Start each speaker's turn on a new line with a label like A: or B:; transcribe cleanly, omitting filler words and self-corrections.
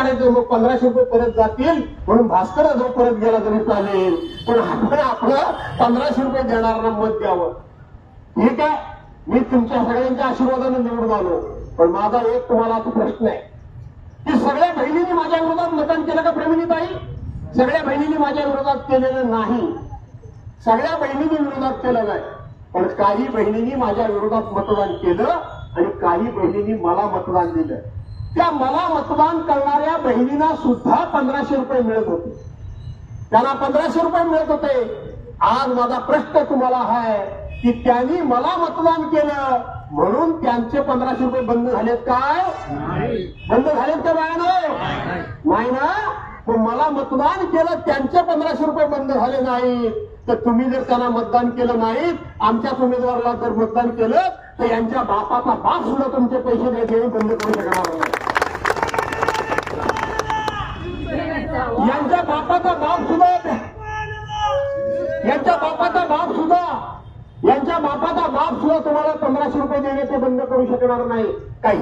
A: करायचं मग 1500 रुपये परत जातील म्हणून भास्कर जो परत गेला तरी चालेल, पण आपण आपलं 1500 रुपये देणाऱ्यांना मत द्यावं. ठीक आहे, मी तुमच्या सगळ्यांच्या आशीर्वादाने निवडून आलो, पण माझा एक तुम्हाला आता प्रश्न आहे की सगळ्या बहिणींनी माझ्या विरोधात मतदान केलं का प्रेमिणीताई? सगळ्या बहिणींनी माझ्या विरोधात केलेलं नाही. सगळ्या बहिणींनी विरोधात केलं नाही, पण काही बहिणींनी माझ्या विरोधात मतदान केलं आणि काही बहिणींनी मला मतदान दिलं. त्या मला मतदान करणाऱ्या बहिणींना सुद्धा 1500 रुपये मिळत होते, त्यांना 1500 रुपये मिळत होते. आज माझा प्रश्न तुम्हाला आहे की त्यांनी मला मतदान केलं म्हणून त्यांचे 1500 रुपये बंद झालेत काय? बंद झालेत का बायानो? नाही ना. पण मला मतदान केलं त्यांचे 1500 रुपये बंद झाले नाहीत, तर तुम्ही जर त्यांना मतदान केलं नाहीत, आमच्याच उमेदवाराला जर मतदान केलं तर यांच्या बापाचा बाप सुद्धा तुमचे पैसे द्यायचे बंद करू शकणार नाही. यांच्या बापाचा बाप सुद्धा तुम्हाला 1500 रुपये देणे ते बंद करू शकणार नाही. काही